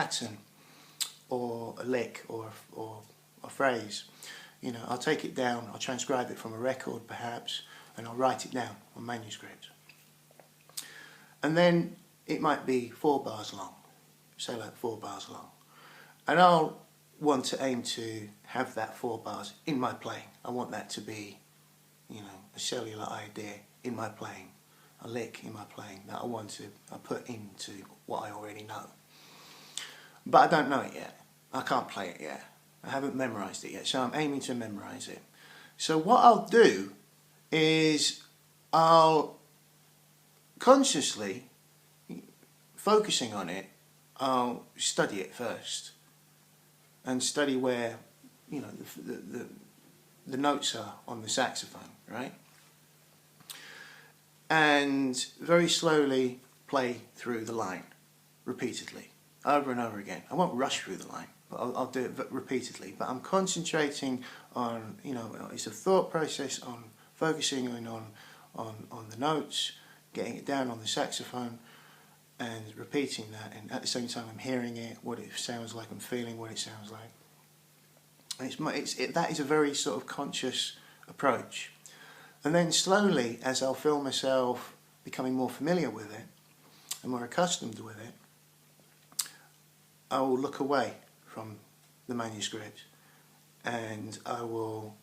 pattern or a lick or a phrase, you know, I'll take it down, I'll transcribe it from a record perhaps, and I'll write it down on manuscript. And then it might be 4 bars long, say like 4 bars long. And I'll want to aim to have that 4 bars in my playing. I want that to be, you know, a cellular idea in my playing, a lick in my playing that I put into what I already know. But I don't know it yet. I can't play it yet. I haven't memorised it yet, so I'm aiming to memorise it. So what I'll do is I'll consciously, focusing on it, I'll study it first and study where, you know, the notes are on the saxophone, right? And very slowly play through the line, repeatedly, over and over again. I won't rush through the line, but I'll do it repeatedly. But I'm concentrating on, you know, it's a thought process on focusing on the notes, getting it down on the saxophone, and repeating that. And at the same time, I'm hearing it, what it sounds like, I'm feeling what it sounds like. And that is a very sort of conscious approach. And then slowly, as I'll feel myself becoming more familiar with it and more accustomed with it, I will look away from the manuscript and I will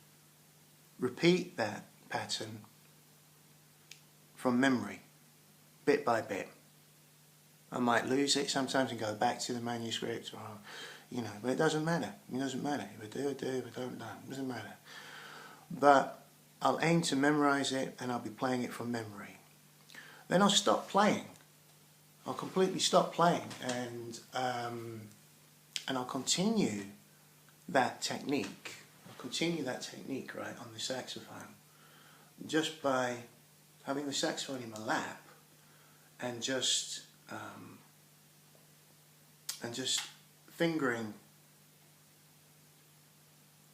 repeat that pattern from memory, bit by bit. I might lose it sometimes and go back to the manuscript, or, you know, but it doesn't matter. It doesn't matter. If I do, I do. If I don't, it doesn't matter. But I'll aim to memorise it and I'll be playing it from memory. Then I'll stop playing. I'll completely stop playing and I'll continue that technique. I'll continue that technique, right, on the saxophone, just by having the saxophone in my lap and just fingering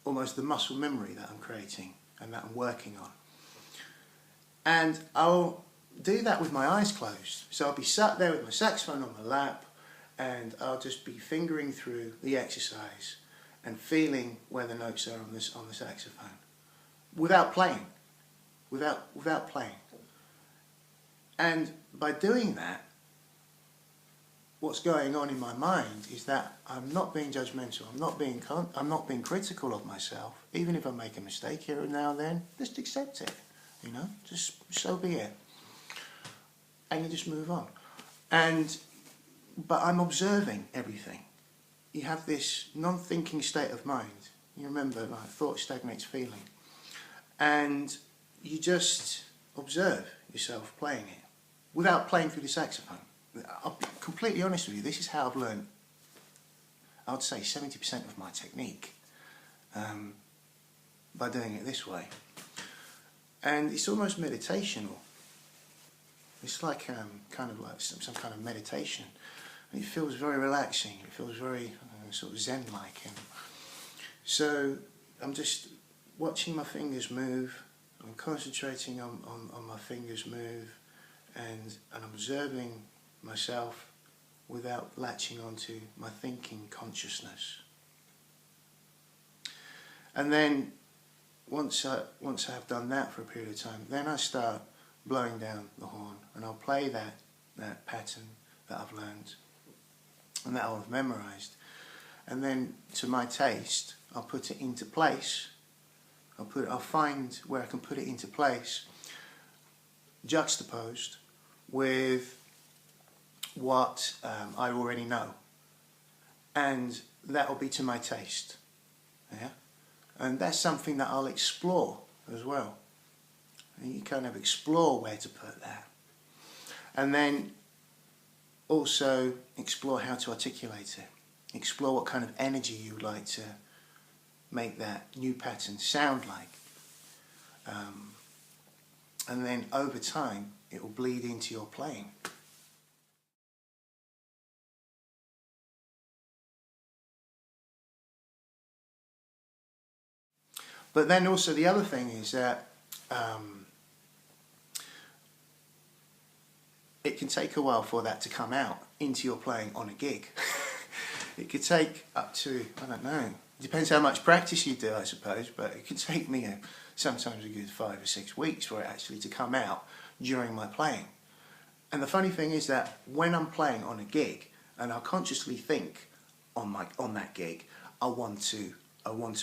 almost the muscle memory that I'm creating and that I'm working on. And I'll do that with my eyes closed. So I'll be sat there with my saxophone on my lap and I'll just be fingering through the exercise and feeling where the notes are on the saxophone. Without playing. Without playing. And by doing that, what's going on in my mind is that I'm not being judgmental, I'm not being critical of myself. Even if I make a mistake here and now and then, just accept it, you know, just so be it. And you just move on. But I'm observing everything. You have this non-thinking state of mind. You remember, like, thought stagnates feeling. And you just observe yourself playing it without playing through the saxophone. I'll be completely honest with you, this is how I've learned, I would say 70% of my technique, by doing it this way. And it's almost meditational. It's like kind of like some kind of meditation. And it feels very relaxing, it feels very sort of zen-like. And so I'm just watching my fingers move, I'm concentrating on my fingers move, and observing myself without latching onto my thinking consciousness. And then once I have done that for a period of time, then I start blowing down the horn and I'll play that pattern that I've learned and that I've memorised. And then to my taste, I'll put it into place. I'll find where I can put it into place, juxtaposed with what I already know, and that will be to my taste. Yeah, and that's something that I'll explore as well. And you kind of explore where to put that, and then also explore how to articulate it. Explore what kind of energy you would like to make that new pattern sound like, and then over time it will bleed into your playing. But then also the other thing is that it can take a while for that to come out into your playing on a gig. it could take up to, I don't know, depends how much practice you do, I suppose, but it could take me sometimes a good 5 or 6 weeks for it actually to come out during my playing. And the funny thing is that when I'm playing on a gig and I consciously think on that gig, I want to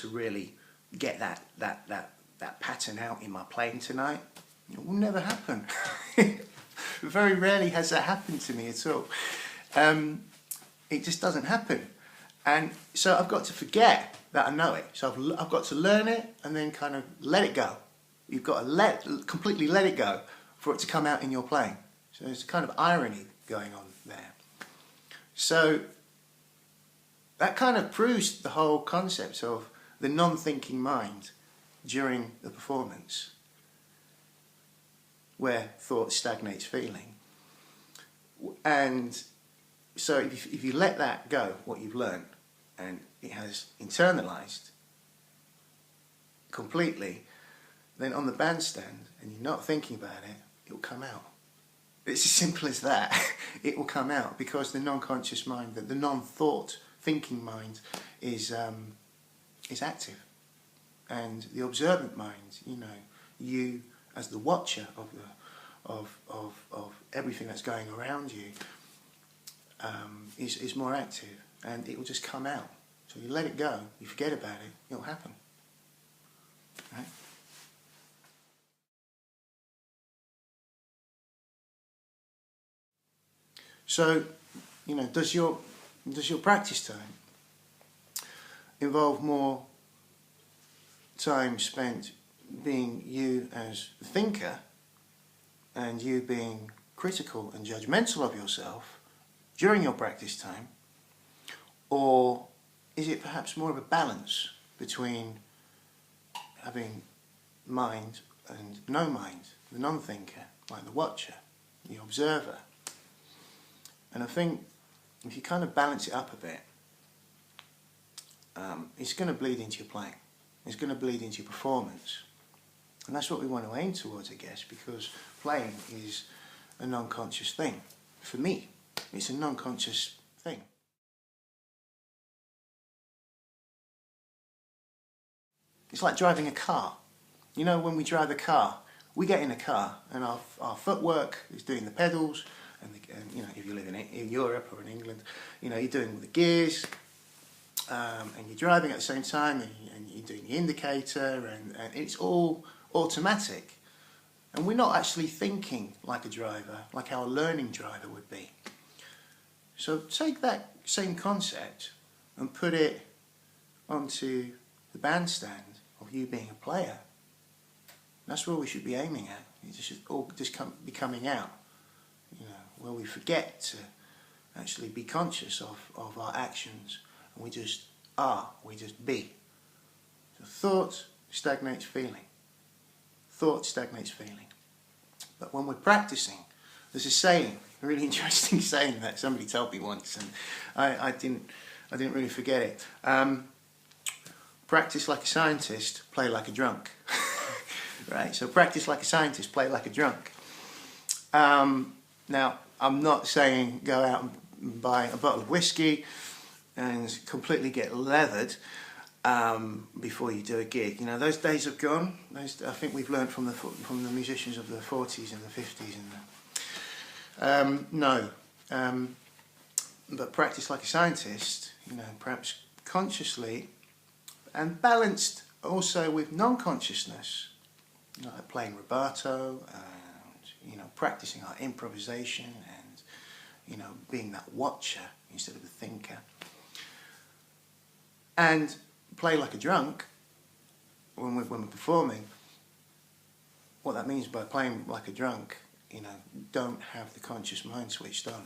really get that pattern out in my playing tonight, it will never happen. Very rarely has that happened to me at all. It just doesn't happen. And so I've got to forget that I know it. So I've got to learn it and then kind of let it go. You've got to completely let it go for it to come out in your playing. So there's a kind of irony going on there. So that kind of proves the whole concept of the non-thinking mind during the performance, where thought stagnates feeling. And so if you let that go, what you've learned, and it has internalized completely, then on the bandstand, and you're not thinking about it, it will come out. It's as simple as that. It will come out because the non-conscious mind, the non-thought thinking mind, is active, and the observant mind, you as the watcher of everything that's going around you, is more active, and it will just come out. So you let it go, you forget about it, it'll happen. Right? So, does your practice time involve more time spent being you as a thinker and you being critical and judgmental of yourself during your practice time, or is it perhaps more of a balance between having mind and no mind, the non-thinker, like the watcher, the observer? And I think if you kind of balance it up a bit, it's going to bleed into your playing. It's going to bleed into your performance. And that's what we want to aim towards, I guess, because playing is a non-conscious thing. For me, it's a non-conscious thing. It's like driving a car. When we drive a car, we get in a car and our footwork is doing the pedals, and if you live in Europe or in England, you're doing the gears, and you're driving at the same time, and you're doing the indicator, and it's all automatic. And we're not actually thinking like a driver, like our learning driver would be. So take that same concept and put it onto the bandstand of you being a player. That's where we should be aiming at. It should all just be coming out, where we forget to actually be conscious of our actions, and we just are, we just be. So thought stagnates feeling. Thought stagnates feeling. But when we're practicing, there's a saying, a really interesting saying that somebody told me once, and I didn't really forget it. Practice like a scientist, play like a drunk. Right? So practice like a scientist, play like a drunk. Now, I'm not saying go out and buy a bottle of whiskey and completely get leathered before you do a gig. Those days have gone. I think we've learned from the musicians of the 40s and the 50s and no. But practice like a scientist, perhaps consciously and balanced also with non-consciousness, like playing rubato and practicing our improvisation and being that watcher instead of the thinker. And play like a drunk when we're performing. What that means by playing like a drunk, don't have the conscious mind switched on,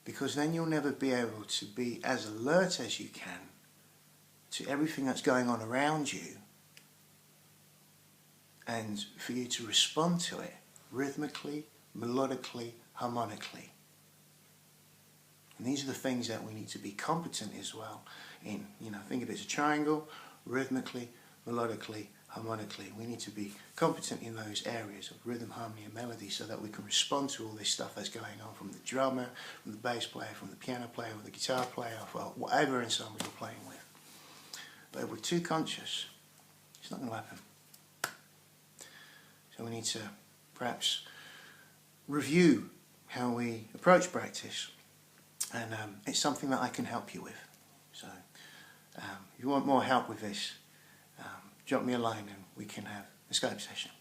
because then you'll never be able to be as alert as you can to everything that's going on around you, and for you to respond to it rhythmically, melodically, harmonically. And these are the things that we need to be competent as well in. Think of it as a triangle: rhythmically, melodically, harmonically. We need to be competent in those areas of rhythm, harmony and melody so that we can respond to all this stuff that's going on from the drummer, from the bass player, from the piano player, or the guitar player, or whatever ensemble you're playing with. But if we're too conscious, it's not going to happen. So we need to perhaps review how we approach practice, and it's something that I can help you with. So if you want more help with this, drop me a line and we can have a Skype session.